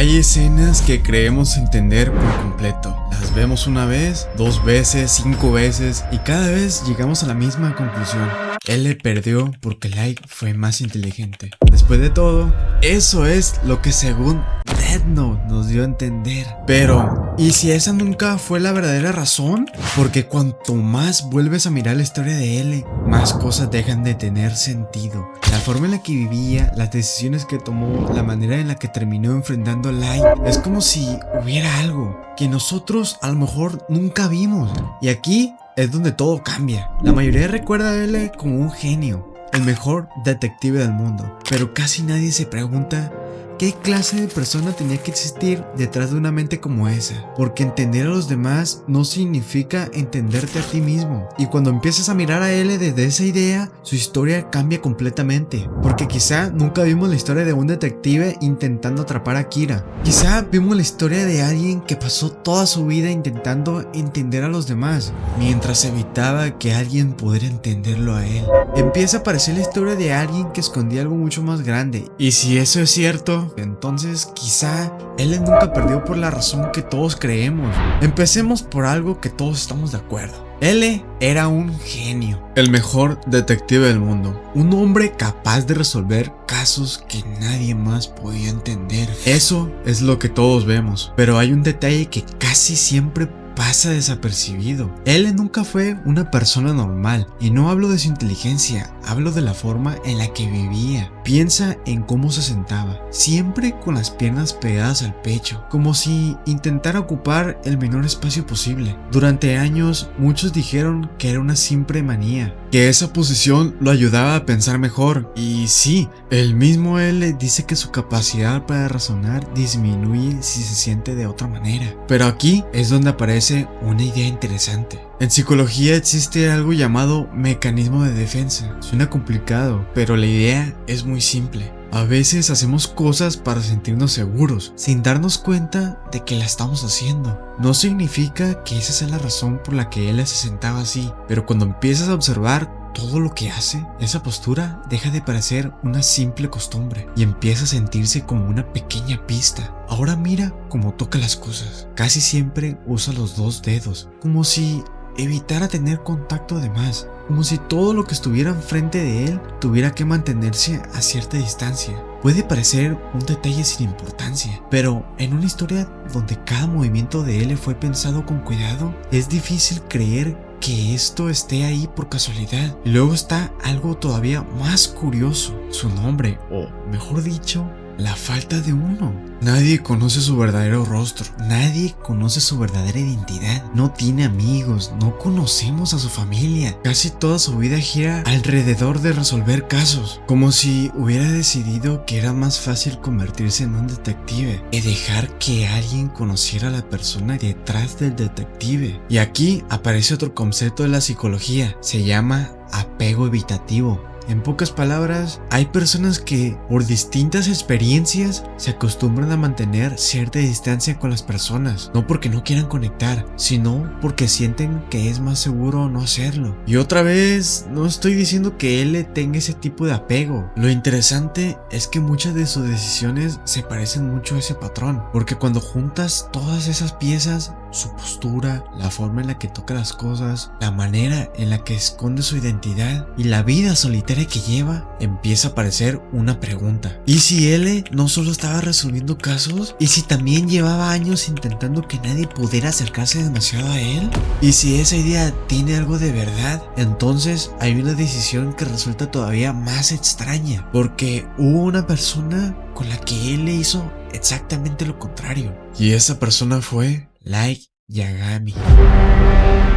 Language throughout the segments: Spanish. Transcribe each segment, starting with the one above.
Hay escenas que creemos entender por completo. Las vemos una vez, 2 veces, 5 veces y cada vez llegamos a la misma conclusión. L perdió porque Light fue más inteligente. Después de todo, eso es lo que según Death Note nos dio a entender. Pero, ¿y si esa nunca fue la verdadera razón? Porque cuanto más vuelves a mirar la historia de L, más cosas dejan de tener sentido. La forma en la que vivía, las decisiones que tomó, la manera en la que terminó enfrentando a Light, es como si hubiera algo que nosotros a lo mejor nunca vimos. Y aquí es donde todo cambia. La mayoría recuerda a L como un genio, el mejor detective del mundo, pero casi nadie se pregunta ¿qué clase de persona tenía que existir detrás de una mente como esa? Porque entender a los demás no significa entenderte a ti mismo. Y cuando empiezas a mirar a L desde esa idea, su historia cambia completamente. Porque quizá nunca vimos la historia de un detective intentando atrapar a Kira. Quizá vimos la historia de alguien que pasó toda su vida intentando entender a los demás, mientras evitaba que alguien pudiera entenderlo a él. Empieza a aparecer la historia de alguien que escondía algo mucho más grande. Y si eso es cierto, entonces quizá L nunca perdió por la razón que todos creemos. Empecemos por algo que todos estamos de acuerdo. L era un genio, el mejor detective del mundo, un hombre capaz de resolver casos que nadie más podía entender. Eso es lo que todos vemos, pero hay un detalle que casi siempre pasa desapercibido. L nunca fue una persona normal, y no hablo de su inteligencia, hablo de la forma en la que vivía. Piensa en cómo se sentaba, siempre con las piernas pegadas al pecho, como si intentara ocupar el menor espacio posible. Durante años, muchos dijeron que era una simple manía, que esa posición lo ayudaba a pensar mejor. Y sí, el mismo L dice que su capacidad para razonar disminuye si se siente de otra manera. Pero aquí es donde aparece una idea interesante. En psicología existe algo llamado mecanismo de defensa. Suena complicado, pero la idea es muy simple. A veces hacemos cosas para sentirnos seguros, sin darnos cuenta de que la estamos haciendo. No significa que esa sea la razón por la que él se sentaba así, pero cuando empiezas a observar todo lo que hace, esa postura deja de parecer una simple costumbre y empieza a sentirse como una pequeña pista. Ahora mira cómo toca las cosas. Casi siempre usa los 2 dedos, como si evitara tener contacto de más, como si todo lo que estuviera enfrente de él tuviera que mantenerse a cierta distancia. Puede parecer un detalle sin importancia, pero en una historia donde cada movimiento de él fue pensado con cuidado, es difícil creer que esto esté ahí por casualidad. Y luego está algo todavía más curioso, su nombre, o mejor dicho, la falta de uno. Nadie conoce su verdadero rostro, nadie conoce su verdadera identidad, no tiene amigos, no conocemos a su familia. Casi toda su vida gira alrededor de resolver casos, como si hubiera decidido que era más fácil convertirse en un detective que dejar que alguien conociera a la persona detrás del detective. Y aquí aparece otro concepto de la psicología, se llama apego evitativo. En pocas palabras, hay personas que por distintas experiencias se acostumbran a mantener cierta distancia con las personas, no porque no quieran conectar, sino porque sienten que es más seguro no hacerlo. Y otra vez, no estoy diciendo que él tenga ese tipo de apego. Lo interesante es que muchas de sus decisiones se parecen mucho a ese patrón, porque cuando juntas todas esas piezas, su postura, la forma en la que toca las cosas, la manera en la que esconde su identidad y la vida solitaria que lleva, empieza a aparecer una pregunta. ¿Y si L no solo estaba resolviendo casos? ¿Y si también llevaba años intentando que nadie pudiera acercarse demasiado a él? ¿Y si esa idea tiene algo de verdad? Entonces hay una decisión que resulta todavía más extraña, porque hubo una persona con la que él le hizo exactamente lo contrario. Y esa persona fue Light Yagami.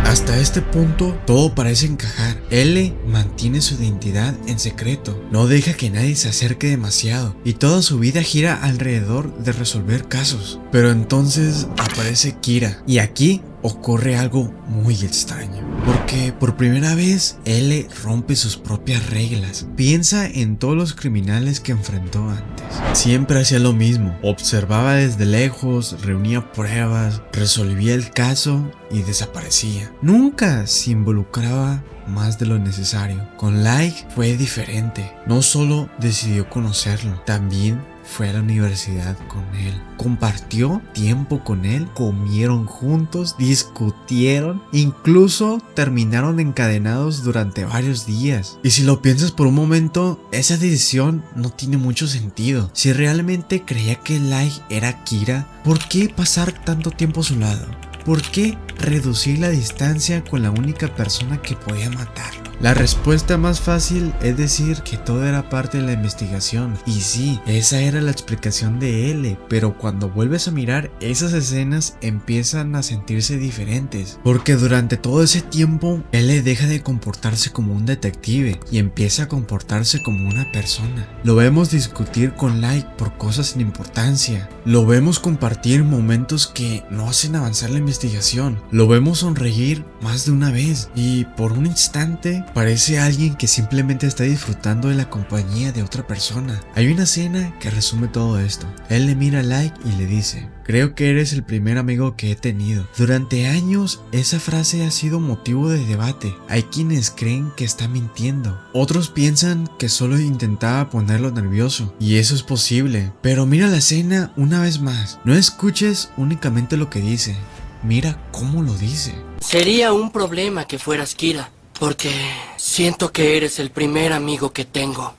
Hasta este punto todo parece encajar. L mantiene su identidad en secreto, no deja que nadie se acerque demasiado y toda su vida gira alrededor de resolver casos. Pero entonces aparece Kira y aquí ocurre algo muy extraño, porque por primera vez L rompe sus propias reglas. Piensa en todos los criminales que enfrentó antes. Siempre hacía lo mismo, observaba desde lejos, reunía pruebas, resolvía el caso y desaparecía. Nunca se involucraba más de lo necesario. Con Light fue diferente. No solo decidió conocerlo, también fue a la universidad con él, compartió tiempo con él, comieron juntos, discutieron, incluso terminaron encadenados durante varios días. Y si lo piensas por un momento, esa decisión no tiene mucho sentido. Si realmente creía que Light era Kira, ¿por qué pasar tanto tiempo a su lado? ¿Por qué reducir la distancia con la única persona que podía matarlo? La respuesta más fácil es decir que todo era parte de la investigación. Y sí, esa era la explicación de L, pero cuando vuelves a mirar esas escenas empiezan a sentirse diferentes. Porque durante todo ese tiempo, L deja de comportarse como un detective y empieza a comportarse como una persona. Lo vemos discutir con Light por cosas sin importancia. Lo vemos compartir momentos que no hacen avanzar la investigación. Lo vemos sonreír más de una vez y por un instante parece alguien que simplemente está disfrutando de la compañía de otra persona. Hay una escena que resume todo esto. Él le mira a Light y le dice: creo que eres el primer amigo que he tenido. Durante años esa frase ha sido motivo de debate. Hay quienes creen que está mintiendo. Otros piensan que solo intentaba ponerlo nervioso. Y eso es posible. Pero mira la escena una vez más. No escuches únicamente lo que dice. Mira cómo lo dice. Sería un problema que fueras Kira, porque siento que eres el primer amigo que tengo.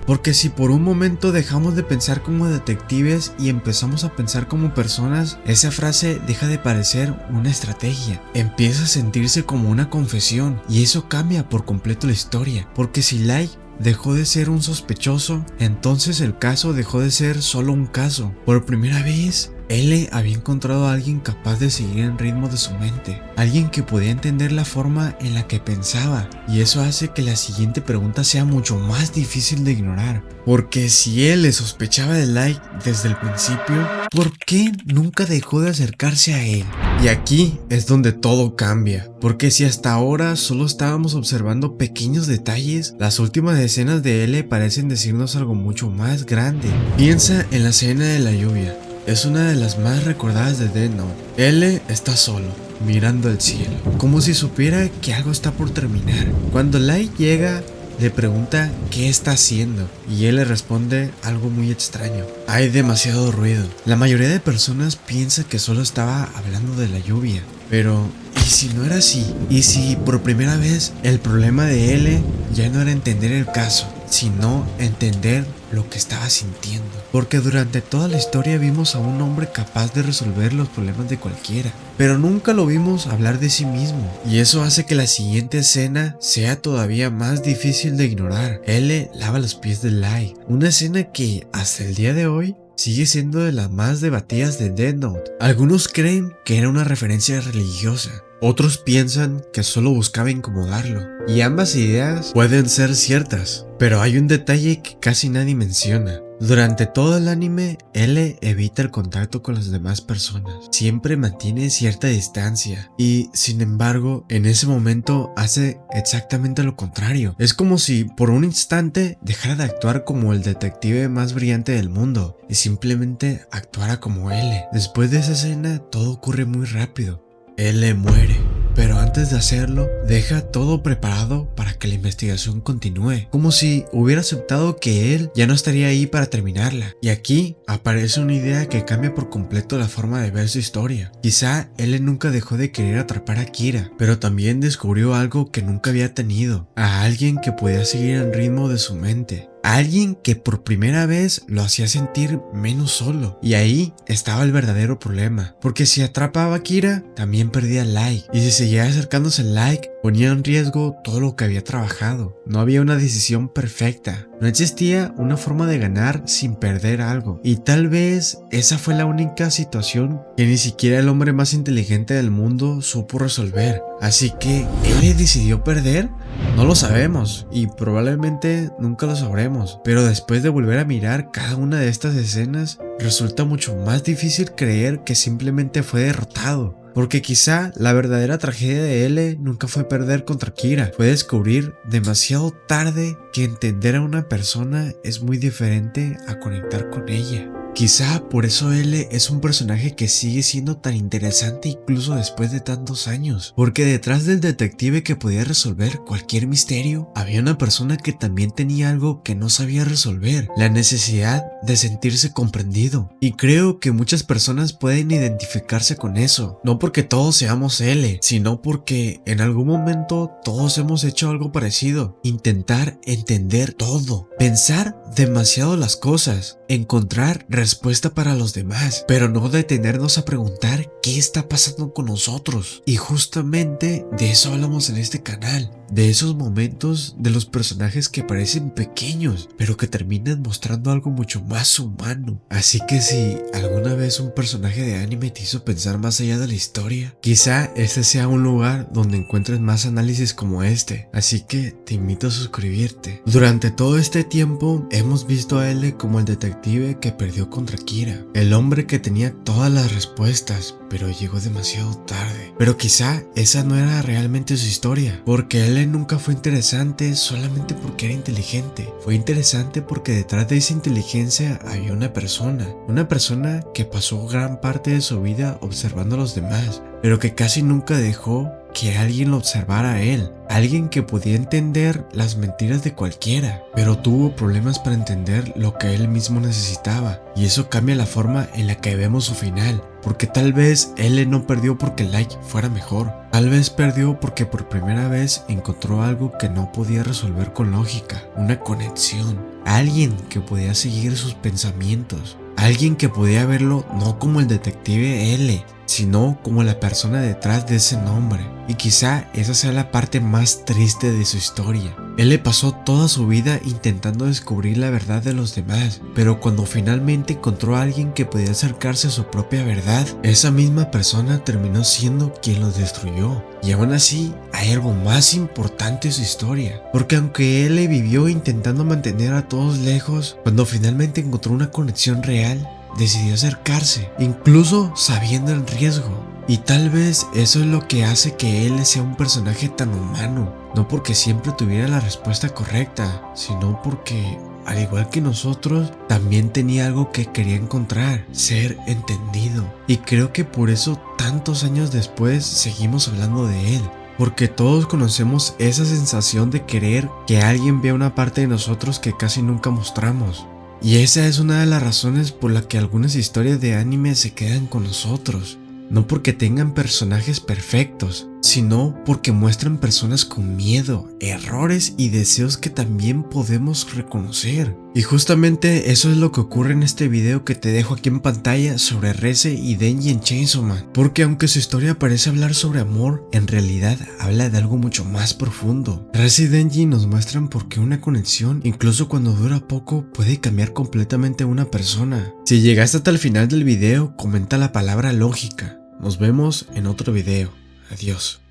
Porque si por un momento dejamos de pensar como detectives y empezamos a pensar como personas, esa frase deja de parecer una estrategia. Empieza a sentirse como una confesión y eso cambia por completo la historia. Porque si Light dejó de ser un sospechoso, entonces el caso dejó de ser solo un caso. Por primera vez, L había encontrado a alguien capaz de seguir el ritmo de su mente, alguien que podía entender la forma en la que pensaba, y eso hace que la siguiente pregunta sea mucho más difícil de ignorar. Porque si él le sospechaba de Light desde el principio, ¿por qué nunca dejó de acercarse a él? Y aquí es donde todo cambia, porque si hasta ahora solo estábamos observando pequeños detalles, las últimas escenas de L parecen decirnos algo mucho más grande. Piensa en la escena de la lluvia. Es una de las más recordadas de Death Note. L está solo, mirando al cielo, como si supiera que algo está por terminar. Cuando Light llega, le pregunta qué está haciendo y él le responde algo muy extraño. Hay demasiado ruido. La mayoría de personas piensa que solo estaba hablando de la lluvia. Pero, ¿y si no era así? ¿Y si por primera vez el problema de L ya no era entender el caso, sino entender lo que estaba sintiendo? Porque durante toda la historia vimos a un hombre capaz de resolver los problemas de cualquiera, pero nunca lo vimos hablar de sí mismo, y eso hace que la siguiente escena sea todavía más difícil de ignorar. L lava los pies de Light, una escena que hasta el día de hoy sigue siendo de las más debatidas de Death Note. Algunos creen que era una referencia religiosa, otros piensan que solo buscaba incomodarlo, y ambas ideas pueden ser ciertas, pero hay un detalle que casi nadie menciona. Durante todo el anime, L evita el contacto con las demás personas, siempre mantiene cierta distancia y, sin embargo, en ese momento hace exactamente lo contrario. Es como si por un instante dejara de actuar como el detective más brillante del mundo y simplemente actuara como L. Después de esa escena, todo ocurre muy rápido. L muere, pero antes de hacerlo, deja todo preparado para que la investigación continúe, como si hubiera aceptado que él ya no estaría ahí para terminarla. Y aquí aparece una idea que cambia por completo la forma de ver su historia. Quizá L nunca dejó de querer atrapar a Kira, pero también descubrió algo que nunca había tenido, a alguien que podía seguir el ritmo de su mente. Alguien que por primera vez lo hacía sentir menos solo. Y ahí estaba el verdadero problema. Porque si atrapaba a Kira, también perdía a Light. Y si seguía acercándose a Light, ponía en riesgo todo lo que había trabajado. No había una decisión perfecta. No existía una forma de ganar sin perder algo. Y tal vez esa fue la única situación que ni siquiera el hombre más inteligente del mundo supo resolver. Así que, ¿él decidió perder? No lo sabemos y probablemente nunca lo sabremos, pero después de volver a mirar cada una de estas escenas, resulta mucho más difícil creer que simplemente fue derrotado. Porque quizá la verdadera tragedia de L nunca fue perder contra Kira, fue descubrir demasiado tarde que entender a una persona es muy diferente a conectar con ella. Quizá por eso L es un personaje que sigue siendo tan interesante incluso después de tantos años, porque detrás del detective que podía resolver cualquier misterio, había una persona que también tenía algo que no sabía resolver, la necesidad de sentirse comprendido. Y creo que muchas personas pueden identificarse con eso, no porque todos seamos L, sino porque en algún momento todos hemos hecho algo parecido, intentar entender todo, pensar demasiado las cosas, encontrar respuesta para los demás, pero no detenernos a preguntar qué está pasando con nosotros. Y justamente de eso hablamos en este canal, de esos momentos de los personajes que parecen pequeños, pero que terminan mostrando algo mucho más humano. Así que si alguna vez un personaje de anime te hizo pensar más allá de la historia, quizá este sea un lugar donde encuentres más análisis como este, así que te invito a suscribirte. Durante todo este tiempo hemos visto a L como el detective que perdió contra Kira, el hombre que tenía todas las respuestas, pero llegó demasiado tarde. Pero quizá esa no era realmente su historia, porque L nunca fue interesante solamente porque era inteligente. Fue interesante porque detrás de esa inteligencia había una persona que pasó gran parte de su vida observando a los demás, pero que casi nunca dejó que alguien lo observara a él. Alguien que podía entender las mentiras de cualquiera, pero tuvo problemas para entender lo que él mismo necesitaba. Y eso cambia la forma en la que vemos su final. Porque tal vez él no perdió porque Light fuera mejor. Tal vez perdió porque por primera vez encontró algo que no podía resolver con lógica. Una conexión. Alguien que podía seguir sus pensamientos. Alguien que podía verlo no como el detective L, sino como la persona detrás de ese nombre. Y quizá esa sea la parte más triste de su historia. Él pasó toda su vida intentando descubrir la verdad de los demás, pero cuando finalmente encontró a alguien que podía acercarse a su propia verdad, esa misma persona terminó siendo quien lo destruyó. Y aún así, hay algo más importante en su historia, porque aunque él vivió intentando mantener a todos lejos, cuando finalmente encontró una conexión real, decidió acercarse, incluso sabiendo el riesgo. Y tal vez eso es lo que hace que él sea un personaje tan humano, no porque siempre tuviera la respuesta correcta, sino porque, al igual que nosotros, también tenía algo que quería encontrar, ser entendido. Y creo que por eso tantos años después seguimos hablando de él. Porque todos conocemos esa sensación de querer que alguien vea una parte de nosotros que casi nunca mostramos. Y esa es una de las razones por la que algunas historias de anime se quedan con nosotros. No porque tengan personajes perfectos, sino porque muestran personas con miedo, errores y deseos que también podemos reconocer. Y justamente eso es lo que ocurre en este video que te dejo aquí en pantalla sobre Reze y Denji en Chainsaw Man. Porque aunque su historia parece hablar sobre amor, en realidad habla de algo mucho más profundo. Reze y Denji nos muestran por qué una conexión, incluso cuando dura poco, puede cambiar completamente a una persona. Si llegaste hasta el final del video, comenta la palabra lógica. Nos vemos en otro video. Adiós.